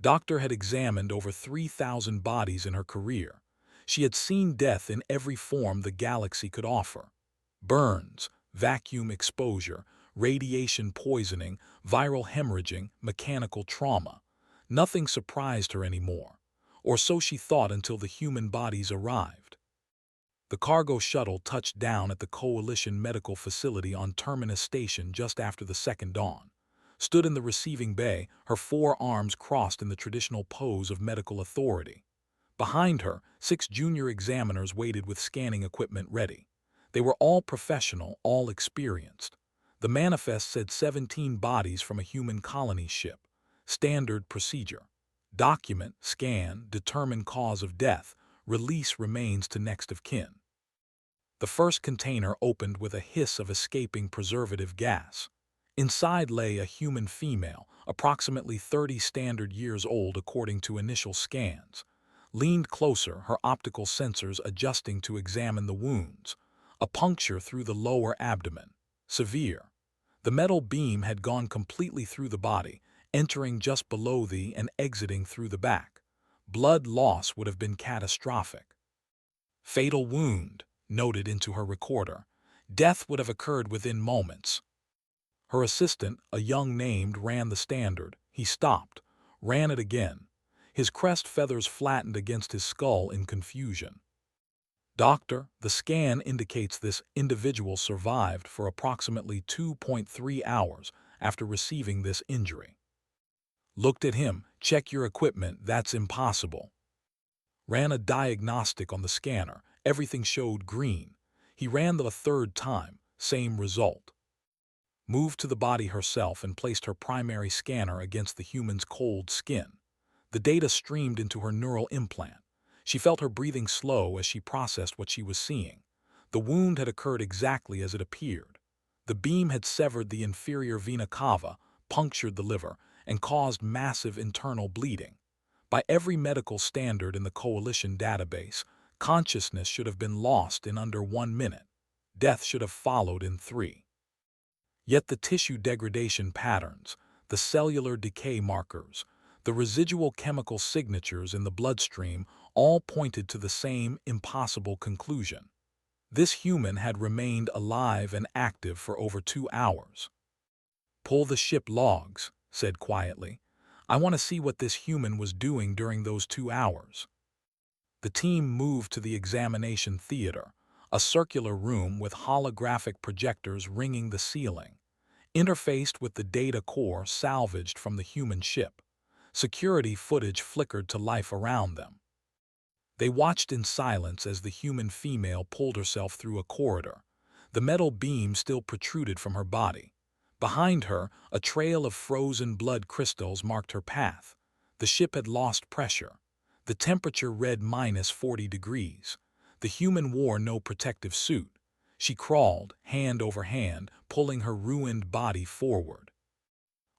Doctor had examined over 3,000 bodies in her career. She had seen death in every form the galaxy could offer. Burns, vacuum exposure, radiation poisoning, viral hemorrhaging, mechanical trauma. Nothing surprised her anymore, or so she thought until the human bodies arrived. The cargo shuttle touched down at the Coalition Medical Facility on Terminus Station just after the second dawn. Stood in the receiving bay, her four arms crossed in the traditional pose of medical authority. Behind her, 6 junior examiners waited with scanning equipment ready. They were all professional, all experienced. The manifest said 17 bodies from a human colony ship. Standard procedure. Document, scan, determine cause of death, release remains to next of kin. The first container opened with a hiss of escaping preservative gas. Inside lay a human female, approximately 30 standard years old according to initial scans. Leaned closer, her optical sensors adjusting to examine the wounds. A puncture through the lower abdomen. Severe. The metal beam had gone completely through the body, entering just below the and exiting through the back. Blood loss would have been catastrophic. Fatal wound, noted into her recorder. Death would have occurred within moments. Her assistant, a young named, ran the standard. He stopped, ran it again. His crest feathers flattened against his skull in confusion. Doctor, the scan indicates this individual survived for approximately 2.3 hours after receiving this injury. Looked at him, check your equipment, that's impossible. Ran a diagnostic on the scanner, everything showed green. He ran the third time, same result. Moved to the body herself and placed her primary scanner against the human's cold skin. The data streamed into her neural implant. She felt her breathing slow as she processed what she was seeing. The wound had occurred exactly as it appeared. The beam had severed the inferior vena cava, punctured the liver, and caused massive internal bleeding. By every medical standard in the Coalition database, consciousness should have been lost in under 1 minute. Death should have followed in 3. Yet the tissue degradation patterns, the cellular decay markers, the residual chemical signatures in the bloodstream all pointed to the same impossible conclusion. This human had remained alive and active for over 2 hours. "Pull the ship logs," said quietly. "I want to see what this human was doing during those 2 hours." The team moved to the examination theater, a circular room with holographic projectors ringing the ceiling. Interfaced with the data core salvaged from the human ship. Security footage flickered to life around them. They watched in silence as the human female pulled herself through a corridor. The metal beam still protruded from her body. Behind her, a trail of frozen blood crystals marked her path. The ship had lost pressure. The temperature read -40 degrees. The human wore no protective suit. She crawled, hand over hand, pulling her ruined body forward.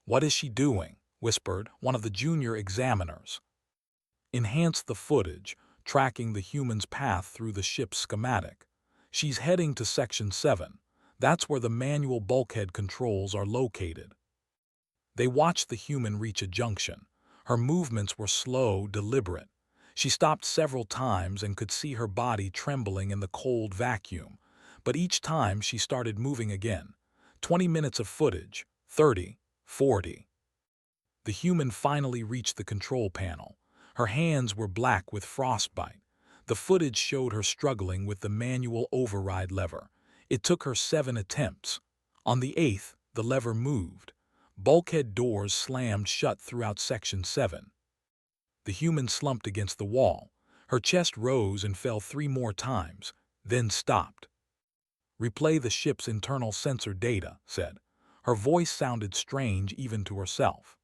"What is she doing?" whispered one of the junior examiners. Enhance the footage, tracking the human's path through the ship's schematic. "She's heading to Section 7. That's where the manual bulkhead controls are located." They watched the human reach a junction. Her movements were slow, deliberate. She stopped several times and could see her body trembling in the cold vacuum. But each time she started moving again. 20 minutes of footage, 30, 40. The human finally reached the control panel. Her hands were black with frostbite. The footage showed her struggling with the manual override lever. It took her 7 attempts. On the 8th, the lever moved. Bulkhead doors slammed shut throughout Section 7. The human slumped against the wall. Her chest rose and fell 3 more times, then stopped. "Replay the ship's internal sensor data," said. Her voice sounded strange even to herself.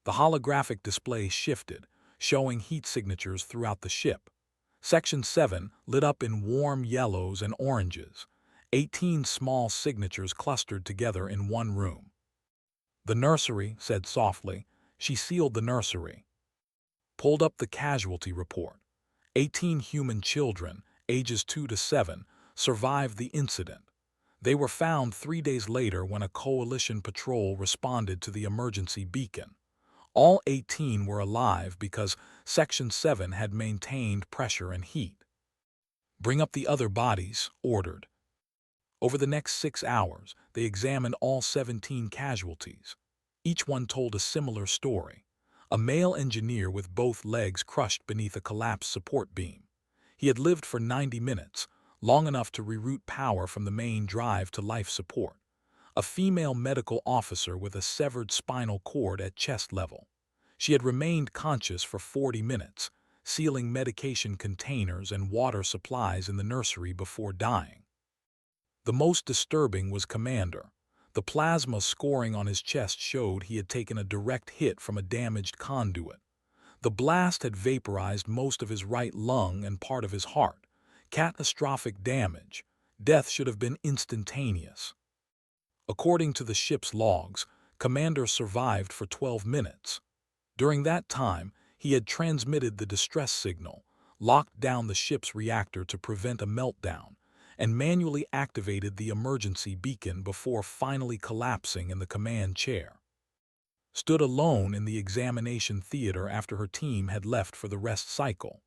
The holographic display shifted, showing heat signatures throughout the ship. Section 7 lit up in warm yellows and oranges. 18 small signatures clustered together in one room. "The nursery," said softly. She sealed the nursery. Pulled up the casualty report. 18 human children, ages 2 to 7, survived the incident. They were found 3 days later when a coalition patrol responded to the emergency beacon. All 18 were alive because Section 7 had maintained pressure and heat. "Bring up the other bodies," ordered. Over the next 6 hours, they examined all 17 casualties. Each one told a similar story. A male engineer with both legs crushed beneath a collapsed support beam. He had lived for 90 minutes, long enough to reroute power from the main drive to life support. A female medical officer with a severed spinal cord at chest level. She had remained conscious for 40 minutes, sealing medication containers and water supplies in the nursery before dying. The most disturbing was Commander. The plasma scoring on his chest showed he had taken a direct hit from a damaged conduit. The blast had vaporized most of his right lung and part of his heart. Catastrophic damage. Death should have been instantaneous. According to the ship's logs, Commander survived for 12 minutes. During that time, he had transmitted the distress signal, locked down the ship's reactor to prevent a meltdown, and manually activated the emergency beacon before finally collapsing in the command chair. Stood alone in the examination theater after her team had left for the rest cycle.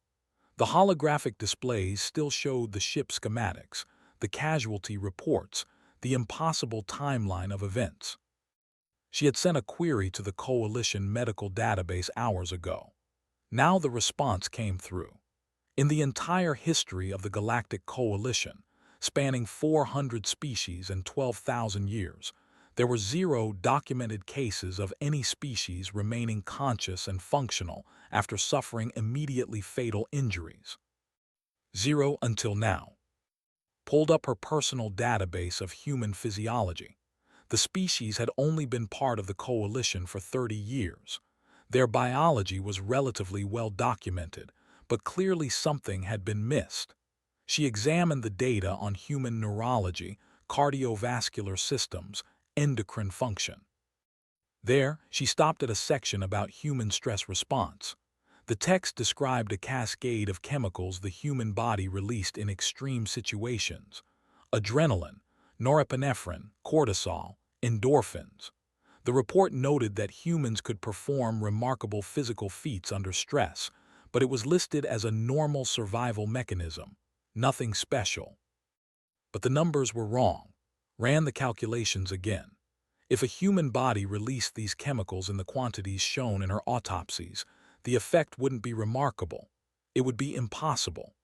The holographic displays still showed the ship schematics, the casualty reports, the impossible timeline of events. She had sent a query to the Coalition medical database hours ago. Now the response came through. In the entire history of the Galactic Coalition, spanning 400 species and 12,000 years, there were 0 documented cases of any species remaining conscious and functional after suffering immediately fatal injuries. 0 until now. Pulled up her personal database of human physiology. The species had only been part of the Coalition for 30 years. Their biology was relatively well documented, but clearly something had been missed. She examined the data on human neurology, cardiovascular systems, endocrine function. There, she stopped at a section about human stress response. The text described a cascade of chemicals the human body released in extreme situations: adrenaline, norepinephrine, cortisol, endorphins. The report noted that humans could perform remarkable physical feats under stress, but it was listed as a normal survival mechanism, nothing special. But the numbers were wrong. Ran the calculations again. If a human body released these chemicals in the quantities shown in her autopsies, the effect wouldn't be remarkable. It would be impossible.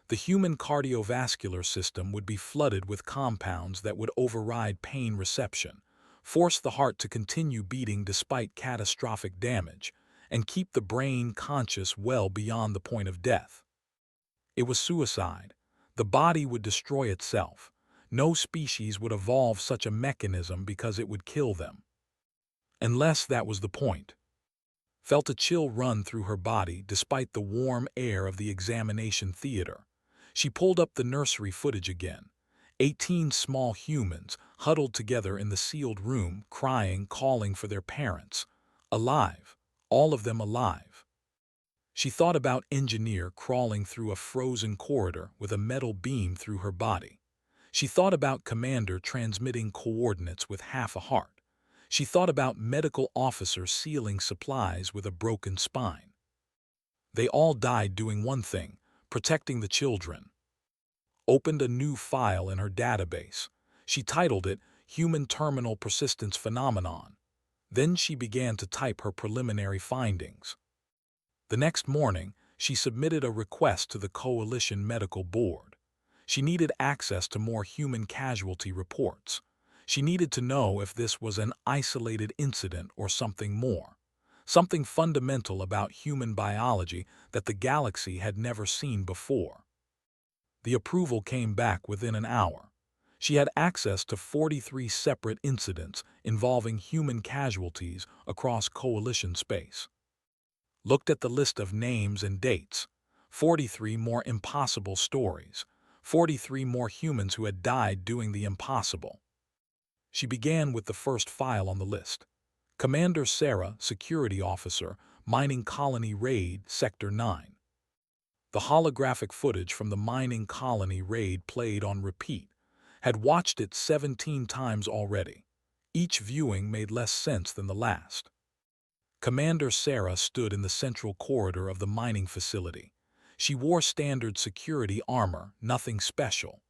The human cardiovascular system would be flooded with compounds that would override pain reception, force the heart to continue beating despite catastrophic damage, and keep the brain conscious well beyond the point of death. It was suicide. The body would destroy itself. No species would evolve such a mechanism because it would kill them. Unless that was the point. Felt a chill run through her body despite the warm air of the examination theater. She pulled up the nursery footage again. 18 small humans huddled together in the sealed room, crying, calling for their parents. Alive. All of them alive. She thought about Engineer crawling through a frozen corridor with a metal beam through her body. She thought about Commander transmitting coordinates with half a heart. She thought about Medical Officer sealing supplies with a broken spine. They all died doing one thing: protecting the children. Opened a new file in her database. She titled it Human Terminal Persistence Phenomenon. Then she began to type her preliminary findings. The next morning, she submitted a request to the Coalition Medical Board. She needed access to more human casualty reports. She needed to know if this was an isolated incident or something more. Something fundamental about human biology that the galaxy had never seen before. The approval came back within an hour. She had access to 43 separate incidents involving human casualties across Coalition space. Looked at the list of names and dates. 43 more impossible stories. 43 more humans who had died doing the impossible. She began with the first file on the list. Commander Sarah, Security Officer, Mining Colony Raid, Sector 9. The holographic footage from the mining colony raid played on repeat. Had watched it 17 times already. Each viewing made less sense than the last. Commander Sarah stood in the central corridor of the mining facility. She wore standard security armor, nothing special.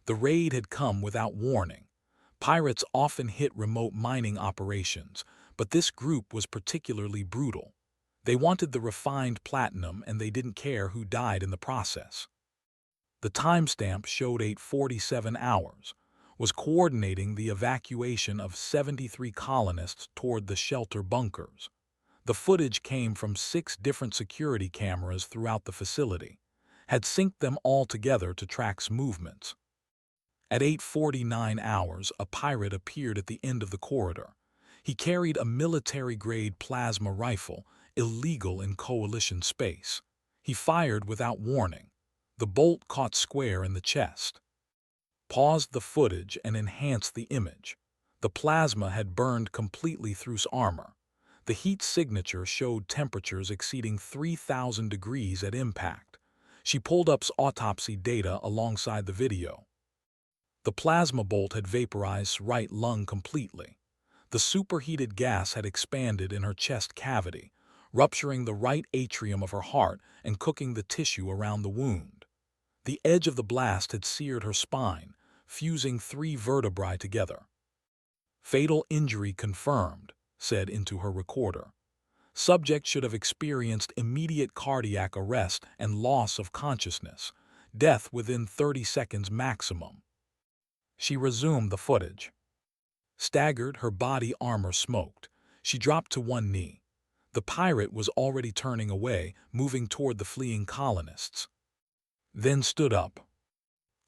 The raid had come without warning. Pirates often hit remote mining operations, but this group was particularly brutal. They wanted the refined platinum and they didn't care who died in the process. The timestamp showed 8:47 hours, was coordinating the evacuation of 73 colonists toward the shelter bunkers. The footage came from 6 different security cameras throughout the facility, had synced them all together to track movements. At 8:49 hours, a pirate appeared at the end of the corridor. He carried a military-grade plasma rifle, illegal in Coalition space. He fired without warning. The bolt caught Square in the chest. Paused the footage and enhanced the image. The plasma had burned completely through his armor. The heat signature showed temperatures exceeding 3,000 degrees at impact. She pulled up autopsy data alongside the video. The plasma bolt had vaporized right lung completely. The superheated gas had expanded in her chest cavity, rupturing the right atrium of her heart and cooking the tissue around the wound. The edge of the blast had seared her spine, fusing 3 vertebrae together. Fatal injury confirmed, said into her recorder. Subject should have experienced immediate cardiac arrest and loss of consciousness, death within 30 seconds maximum. She resumed the footage. Staggered, her body armor smoked. She dropped to one knee. The pirate was already turning away, moving toward the fleeing colonists. Then stood up.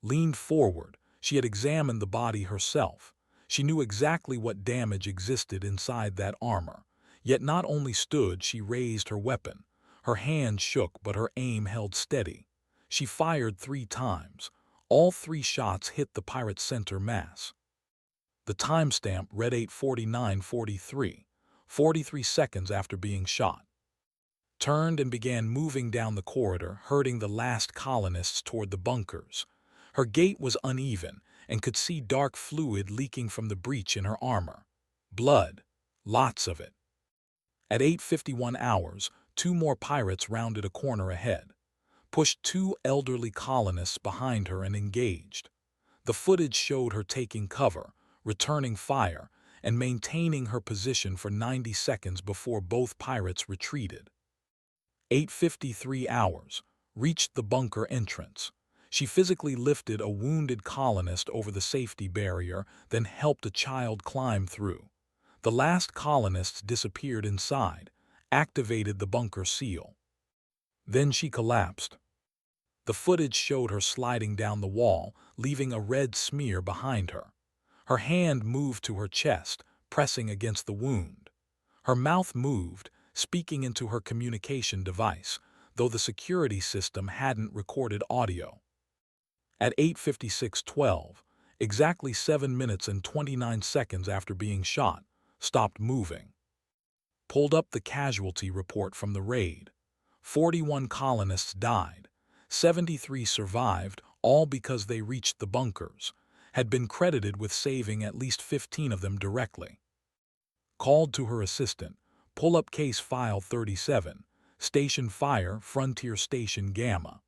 Leaned forward. She had examined the body herself. She knew exactly what damage existed inside that armor. Yet not only stood, she raised her weapon. Her hand shook, but her aim held steady. She fired 3 times. All 3 shots hit the pirate's center mass. The timestamp read 8:49:43, 43 seconds after being shot. Turned and began moving down the corridor, herding the last colonists toward the bunkers. Her gait was uneven and could see dark fluid leaking from the breach in her armor. Blood. Lots of it. At 8:51 hours, 2 more pirates rounded a corner ahead, pushed 2 elderly colonists behind her and engaged. The footage showed her taking cover, returning fire, and maintaining her position for 90 seconds before both pirates retreated. 8:53 hours, reached the bunker entrance. She physically lifted a wounded colonist over the safety barrier, then helped a child climb through. The last colonists disappeared inside, activated the bunker seal. Then she collapsed. The footage showed her sliding down the wall, leaving a red smear behind her. Her hand moved to her chest, pressing against the wound. Her mouth moved, speaking into her communication device, though the security system hadn't recorded audio. At 8:56:12, exactly 7 minutes and 29 seconds after being shot, stopped moving. Pulled up the casualty report from the raid. 41 colonists died. 73 survived, all because they reached the bunkers. Had been credited with saving at least 15 of them directly. Called to her assistant. Pull up case file 37. Station Fire, Frontier Station Gamma.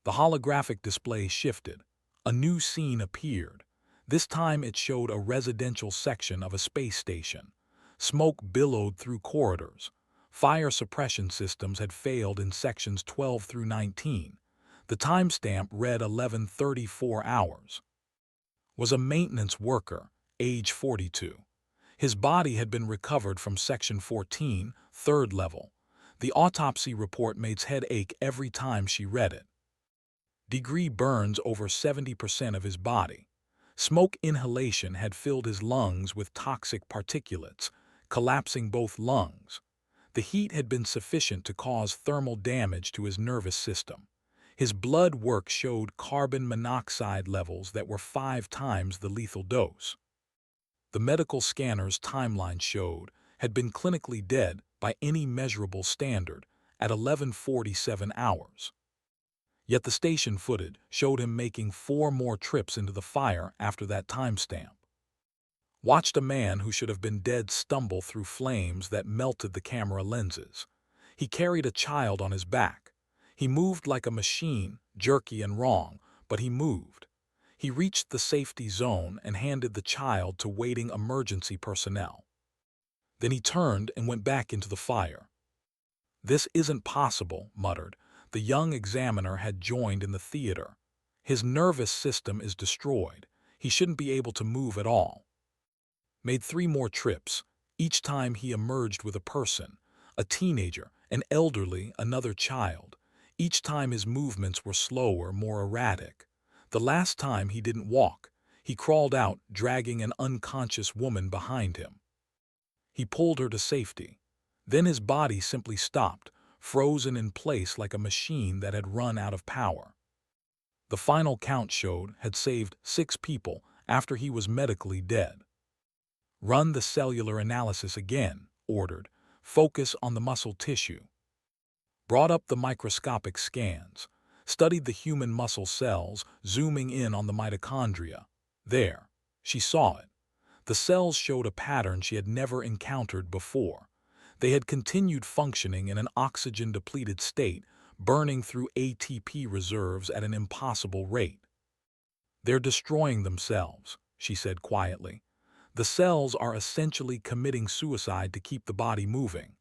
The holographic display shifted. A new scene appeared. This time it showed a residential section of a space station. Smoke billowed through corridors. Fire suppression systems had failed in sections 12 through 19. The timestamp read 11:34 hours. Was a maintenance worker, age 42. His body had been recovered from section 14, 3rd level. The autopsy report made head ache every time she read it. Degree burns over 70% of his body. Smoke inhalation had filled his lungs with toxic particulates, collapsing both lungs. The heat had been sufficient to cause thermal damage to his nervous system. His blood work showed carbon monoxide levels that were 5 times the lethal dose. The medical scanner's timeline showed had been clinically dead by any measurable standard at 11:47 hours. Yet the station footage showed him making 4 more trips into the fire after that timestamp. Watched a man who should have been dead stumble through flames that melted the camera lenses. He carried a child on his back. He moved like a machine, jerky and wrong, but he moved. He reached the safety zone and handed the child to waiting emergency personnel. Then he turned and went back into the fire. "This isn't possible," muttered. The young examiner had joined in the theater. "His nervous system is destroyed. He shouldn't be able to move at all." Made 3 more trips. Each time he emerged with a person, a teenager, an elderly, another child. Each time his movements were slower, more erratic. The last time he didn't walk. He crawled out, dragging an unconscious woman behind him. He pulled her to safety. Then his body simply stopped, frozen in place like a machine that had run out of power. The final count showed had saved 6 people after he was medically dead. "Run the cellular analysis again," ordered. "Focus on the muscle tissue." Brought up the microscopic scans. Studied the human muscle cells, zooming in on the mitochondria. There. She saw it. The cells showed a pattern she had never encountered before. They had continued functioning in an oxygen-depleted state, burning through ATP reserves at an impossible rate. "They're destroying themselves," she said quietly. "The cells are essentially committing suicide to keep the body moving."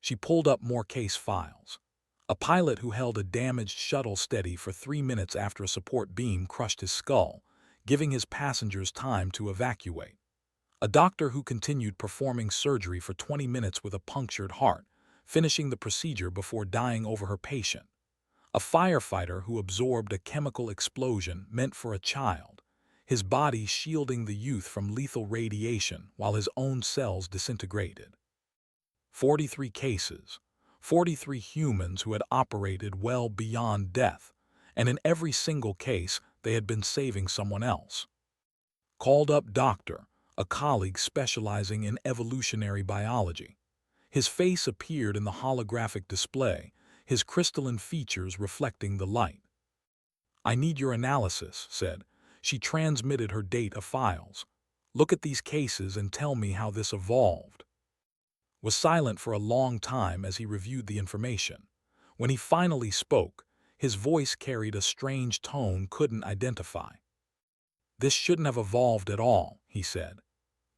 She pulled up more case files. A pilot who held a damaged shuttle steady for 3 minutes after a support beam crushed his skull, giving his passengers time to evacuate. A doctor who continued performing surgery for 20 minutes with a punctured heart, finishing the procedure before dying over her patient. A firefighter who absorbed a chemical explosion meant for a child, his body shielding the youth from lethal radiation while his own cells disintegrated. 43 cases, 43 humans who had operated well beyond death, and in every single case they had been saving someone else. Called up doctor, a colleague specializing in evolutionary biology. His face appeared in the holographic display, his crystalline features reflecting the light. "I need your analysis," said. She transmitted her data files. "Look at these cases and tell me how this evolved." Was silent for a long time as he reviewed the information. When he finally spoke, his voice carried a strange tone couldn't identify. "This shouldn't have evolved at all," he said.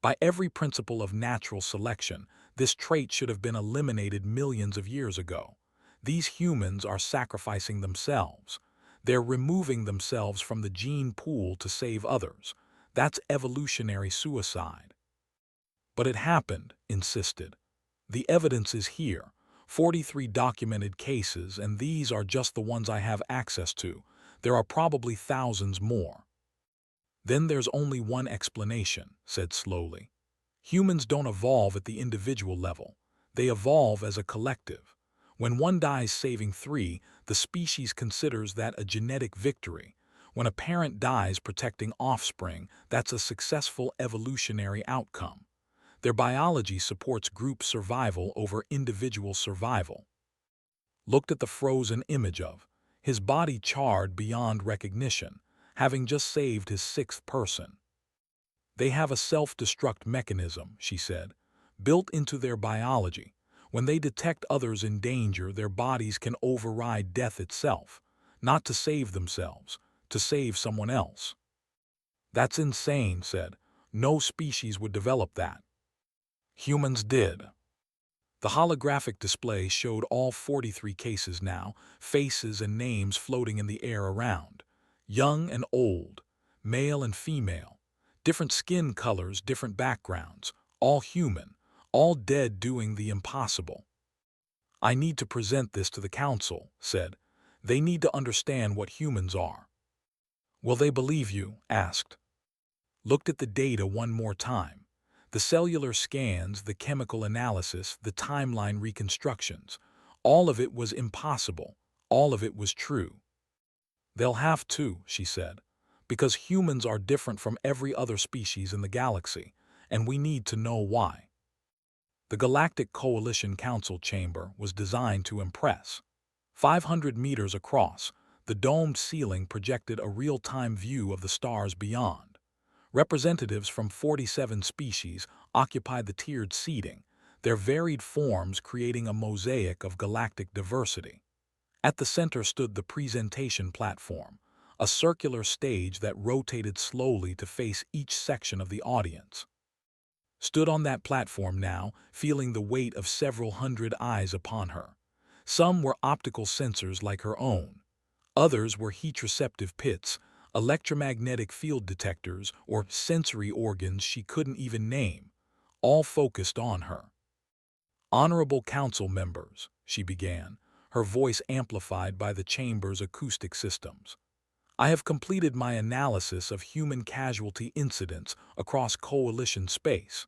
"By every principle of natural selection, this trait should have been eliminated millions of years ago. These humans are sacrificing themselves. They're removing themselves from the gene pool to save others. That's evolutionary suicide." "But it happened," insisted. "The evidence is here. 43 documented cases, and these are just the ones I have access to. There are probably thousands more." "Then there's only one explanation," said slowly. "Humans don't evolve at the individual level. They evolve as a collective. When one dies saving 3, the species considers that a genetic victory. When a parent dies protecting offspring, that's a successful evolutionary outcome. Their biology supports group survival over individual survival." Looked at the frozen image of his body charred beyond recognition, having just saved his 6th person. "They have a self-destruct mechanism," she said, "built into their biology. When they detect others in danger, their bodies can override death itself, not to save themselves, to save someone else." "That's insane," said. "No species would develop that." "Humans did." The holographic display showed all 43 cases now, faces and names floating in the air around. Young and old, male and female, different skin colors, different backgrounds, all human, all dead doing the impossible. "I need to present this to the council," said. "They need to understand what humans are." "Will they believe you?" asked. Looked at the data one more time. The cellular scans, the chemical analysis, the timeline reconstructions. All of it was impossible. All of it was true. "They'll have to," she said, "because humans are different from every other species in the galaxy, and we need to know why." The Galactic Coalition Council chamber was designed to impress. 500 meters across, the domed ceiling projected a real-time view of the stars beyond. Representatives from 47 species occupied the tiered seating, their varied forms creating a mosaic of galactic diversity. At the center stood the presentation platform, a circular stage that rotated slowly to face each section of the audience. Stood on that platform now, feeling the weight of several hundred eyes upon her. Some were optical sensors like her own. Others were heat-receptive pits, electromagnetic field detectors, or sensory organs she couldn't even name, all focused on her. "Honorable Council members," she began, her voice amplified by the chamber's acoustic systems. "I have completed my analysis of human casualty incidents across Coalition space.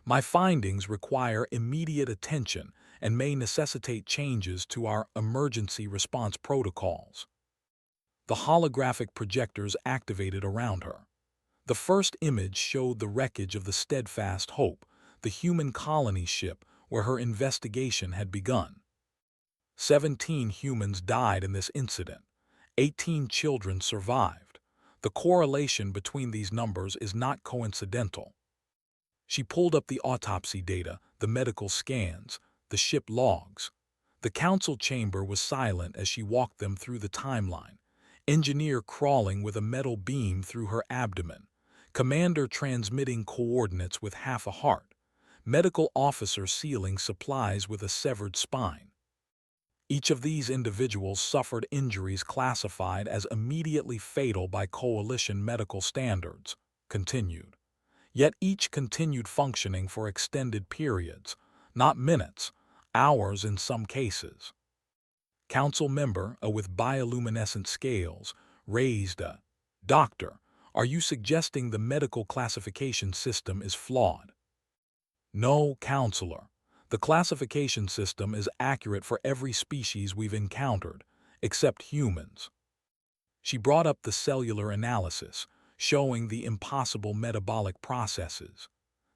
My findings require immediate attention and may necessitate changes to our emergency response protocols." The holographic projectors activated around her. The first image showed the wreckage of the Steadfast Hope, the human colony ship where her investigation had begun. 17 humans died in this incident. 18 children survived. The correlation between these numbers is not coincidental. She pulled up the autopsy data, the medical scans, the ship logs. The council chamber was silent as she walked them through the timeline. Engineer crawling with a metal beam through her abdomen. Commander transmitting coordinates with half a heart. Medical officer sealing supplies with a severed spine. Each of these individuals suffered injuries classified as immediately fatal by coalition medical standards, continued. Yet each continued functioning for extended periods, not minutes, hours in some cases. Council member, with bioluminescent scales, raised a, "Doctor, are you suggesting the medical classification system is flawed?" "No, counselor. The classification system is accurate for every species we've encountered, except humans." She brought up the cellular analysis, showing the impossible metabolic processes.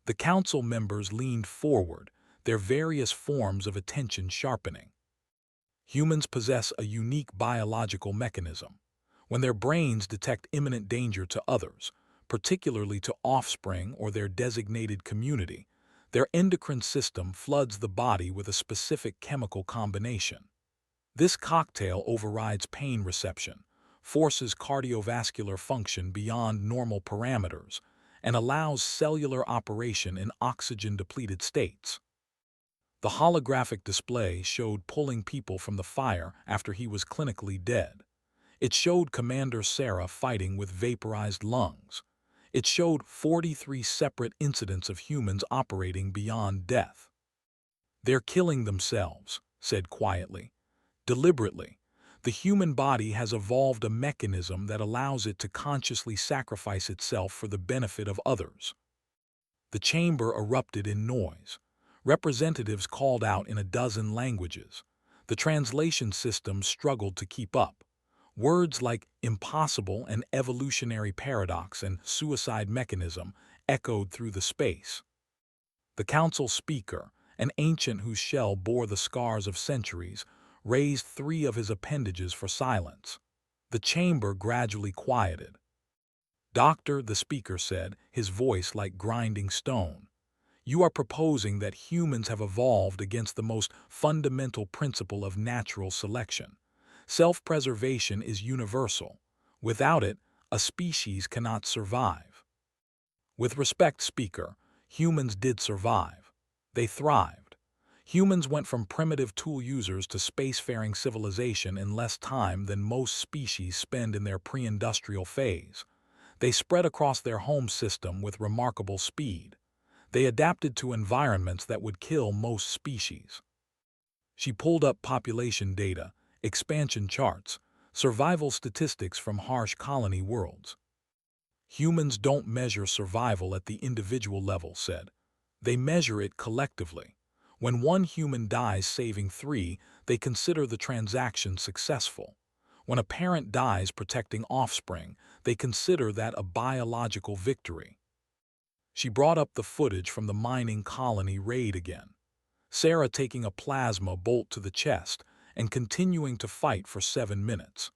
The council members leaned forward, their various forms of attention sharpening. Humans possess a unique biological mechanism. When their brains detect imminent danger to others, particularly to offspring or their designated community, their endocrine system floods the body with a specific chemical combination. This cocktail overrides pain reception, forces cardiovascular function beyond normal parameters, and allows cellular operation in oxygen-depleted states. The holographic display showed pulling people from the fire after he was clinically dead. It showed Commander Sarah fighting with vaporized lungs. It showed 43 separate incidents of humans operating beyond death. "They're killing themselves," said quietly. "Deliberately. The human body has evolved a mechanism that allows it to consciously sacrifice itself for the benefit of others." The chamber erupted in noise. Representatives called out in a dozen languages. The translation system struggled to keep up. Words like impossible and evolutionary paradox and suicide mechanism echoed through the space. The council speaker, an ancient whose shell bore the scars of centuries, raised 3 of his appendages for silence. The chamber gradually quieted. "Doctor," the speaker said, his voice like grinding stone, "you are proposing that humans have evolved against the most fundamental principle of natural selection. Self-preservation is universal. Without it, a species cannot survive." "With respect, Speaker, humans did survive. They thrived. Humans went from primitive tool users to spacefaring civilization in less time than most species spend in their pre-industrial phase. They spread across their home system with remarkable speed. They adapted to environments that would kill most species." She pulled up population data, expansion charts, survival statistics from harsh colony worlds. "Humans don't measure survival at the individual level," said. "They measure it collectively. When one human dies saving 3, they consider the transaction successful. When a parent dies protecting offspring, they consider that a biological victory." She brought up the footage from the mining colony raid again. Sarah taking a plasma bolt to the chest and continuing to fight for 7 minutes.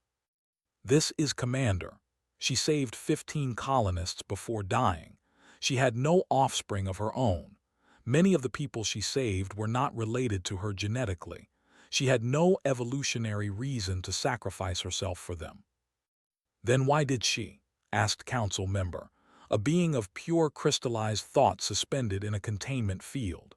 "This is Commander." She saved 15 colonists before dying. She had no offspring of her own. Many of the people she saved were not related to her genetically. She had no evolutionary reason to sacrifice herself for them. Then why did she? Asked council member, a being of pure crystallized thought suspended in a containment field.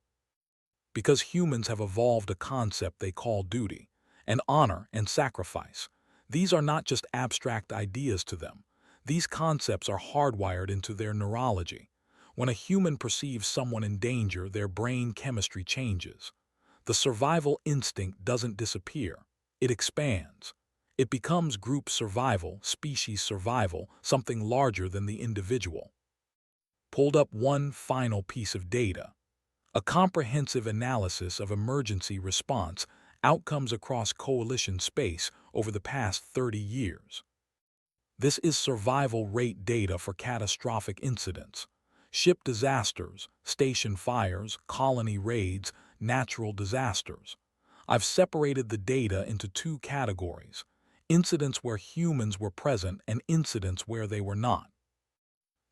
Because humans have evolved a concept they call duty, and honor and sacrifice. These are not just abstract ideas to them. These concepts are hardwired into their neurology. When a human perceives someone in danger, their brain chemistry changes. The survival instinct doesn't disappear. It expands. It becomes group survival, species survival, something larger than the individual. Pulled up one final piece of data. A comprehensive analysis of emergency response outcomes across coalition space over the past 30 years. This is survival rate data for catastrophic incidents, ship disasters, station fires, colony raids, natural disasters. I've separated the data into two categories: incidents where humans were present and incidents where they were not.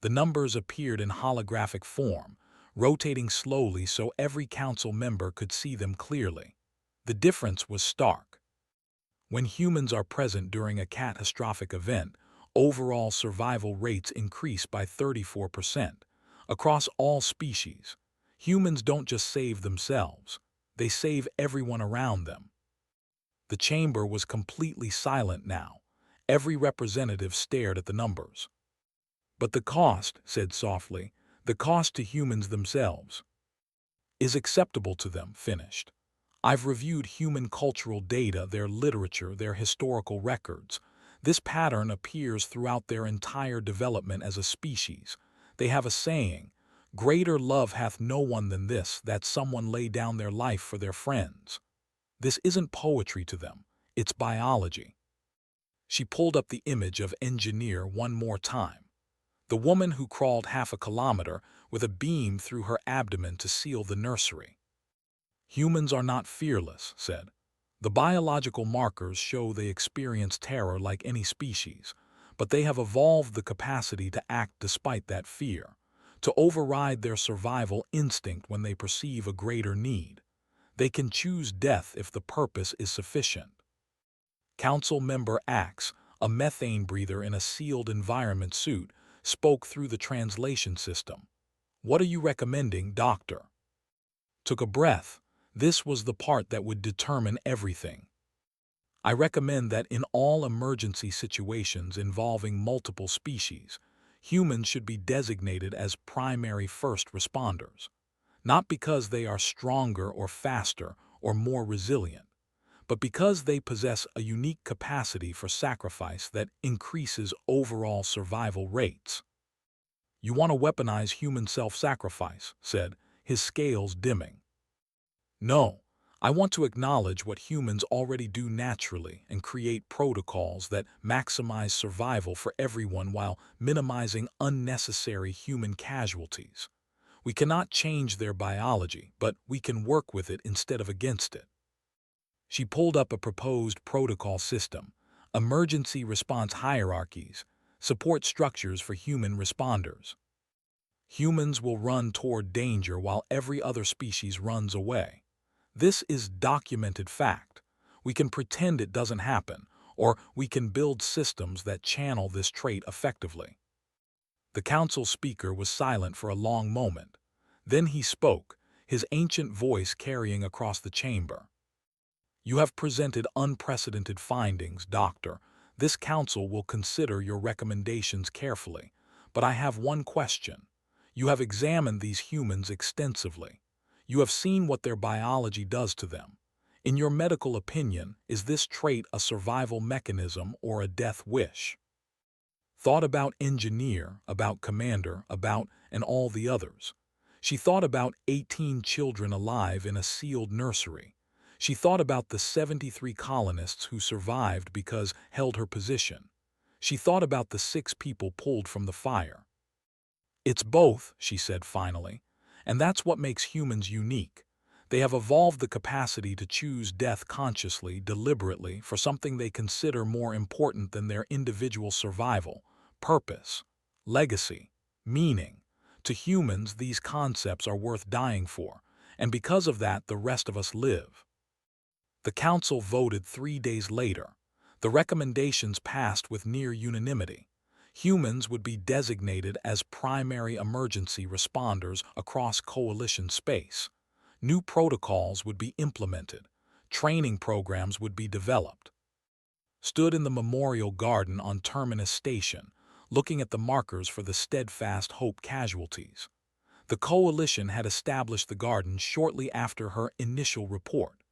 The numbers appeared in holographic form, rotating slowly so every council member could see them clearly. The difference was stark. When humans are present during a catastrophic event, overall survival rates increase by 34%. Across all species, humans don't just save themselves, they save everyone around them. The chamber was completely silent now. Every representative stared at the numbers. But the cost, said softly, the cost to humans themselves, is acceptable to them, finished. I've reviewed human cultural data, their literature, their historical records. This pattern appears throughout their entire development as a species. They have a saying, "Greater love hath no one than this, that someone lay down their life for their friends." This isn't poetry to them, it's biology. She pulled up the image of engineer one more time. The woman who crawled half a kilometer with a beam through her abdomen to seal the nursery. Humans are not fearless, said. The biological markers show they experience terror like any species, but they have evolved the capacity to act despite that fear, to override their survival instinct when they perceive a greater need. They can choose death if the purpose is sufficient. Council member Axe, a methane breather in a sealed environment suit, spoke through the translation system. "What are you recommending, Doctor?" Took a breath. This was the part that would determine everything. "I recommend that in all emergency situations involving multiple species, humans should be designated as primary first responders. Not because they are stronger or faster or more resilient, but because they possess a unique capacity for sacrifice that increases overall survival rates." "You want to weaponize human self-sacrifice," said, his scales dimming. "No, I want to acknowledge what humans already do naturally and create protocols that maximize survival for everyone while minimizing unnecessary human casualties. We cannot change their biology, but we can work with it instead of against it." She pulled up a proposed protocol system, emergency response hierarchies, support structures for human responders. Humans will run toward danger while every other species runs away. This is documented fact. We can pretend it doesn't happen, or we can build systems that channel this trait effectively. The council speaker was silent for a long moment. Then he spoke, his ancient voice carrying across the chamber. "You have presented unprecedented findings, Doctor. This council will consider your recommendations carefully. But I have one question. You have examined these humans extensively. You have seen what their biology does to them. In your medical opinion, is this trait a survival mechanism or a death wish?" Thought about engineer, about commander, and all the others. She thought about 18 children alive in a sealed nursery. She thought about the 73 colonists who survived because held her position. She thought about the 6 people pulled from the fire. "It's both," she said finally, "and that's what makes humans unique. They have evolved the capacity to choose death consciously, deliberately, for something they consider more important than their individual survival, purpose, legacy, meaning. To humans, these concepts are worth dying for, and because of that, the rest of us live. The council voted 3 days later. The recommendations passed with near unanimity. Humans would be designated as primary emergency responders across coalition space. New protocols would be implemented. Training programs would be developed. Stood in the memorial garden on Terminus Station, looking at the markers for the Steadfast Hope casualties. The coalition had established the garden shortly after her initial report.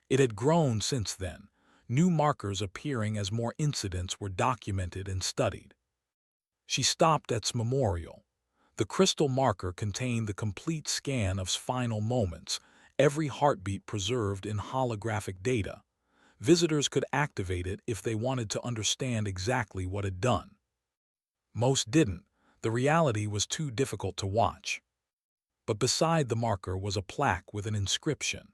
It had grown since then, new markers appearing as more incidents were documented and studied. She stopped at its memorial. The crystal marker contained the complete scan of final moments, every heartbeat preserved in holographic data. Visitors could activate it if they wanted to understand exactly what had done. Most didn't. The reality was too difficult to watch. But beside the marker was a plaque with an inscription.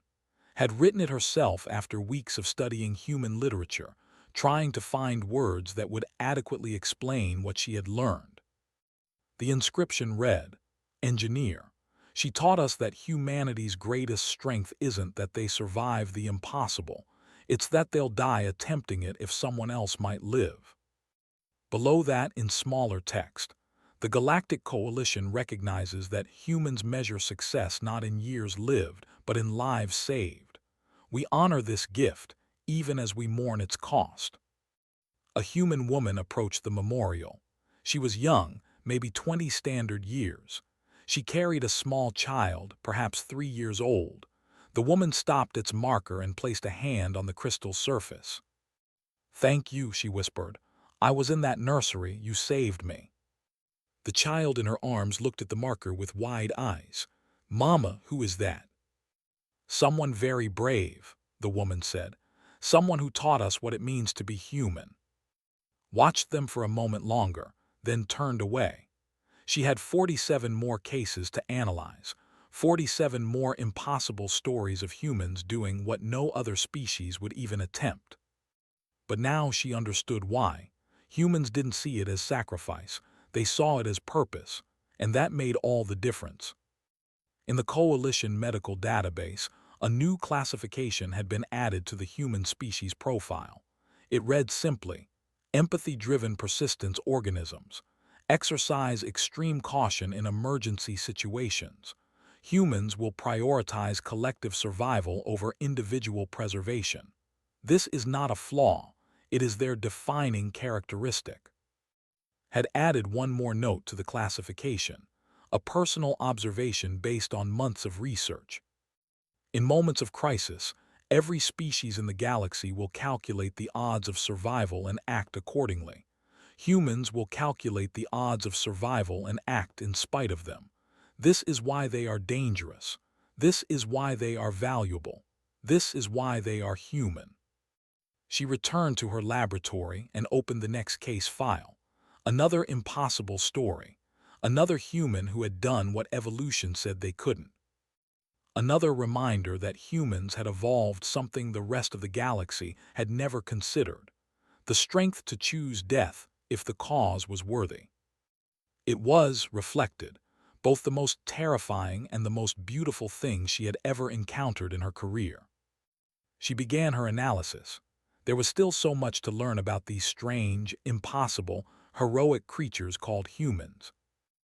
Had written it herself after weeks of studying human literature, trying to find words that would adequately explain what she had learned. The inscription read, "Engineer, she taught us that humanity's greatest strength isn't that they survive the impossible, it's that they'll die attempting it if someone else might live." Below that, in smaller text, the Galactic Coalition recognizes that humans measure success not in years lived, but in lives saved. We honor this gift, even as we mourn its cost. A human woman approached the memorial. She was young, maybe 20 standard years. She carried a small child, perhaps 3 years old. The woman stopped its marker and placed a hand on the crystal surface. "Thank you," she whispered. "I was in that nursery, you saved me." The child in her arms looked at the marker with wide eyes. "Mama, who is that?" "Someone very brave," the woman said. "Someone who taught us what it means to be human." Watched them for a moment longer, then turned away. She had 47 more cases to analyze, 47 more impossible stories of humans doing what no other species would even attempt. But now she understood why. Humans didn't see it as sacrifice, they saw it as purpose, and that made all the difference. In the Coalition Medical Database, a new classification had been added to the human species profile. It read simply, "Empathy-driven persistence organisms. Exercise extreme caution in emergency situations. Humans will prioritize collective survival over individual preservation." This is not a flaw, it is their defining characteristic. Had added one more note to the classification, a personal observation based on months of research. In moments of crisis, every species in the galaxy will calculate the odds of survival and act accordingly. Humans will calculate the odds of survival and act in spite of them. This is why they are dangerous. This is why they are valuable. This is why they are human. She returned to her laboratory and opened the next case file. Another impossible story. Another human who had done what evolution said they couldn't. Another reminder that humans had evolved something the rest of the galaxy had never considered: the strength to choose death if the cause was worthy. It was, reflected, both the most terrifying and the most beautiful thing she had ever encountered in her career. She began her analysis. There was still so much to learn about these strange, impossible, heroic creatures called humans.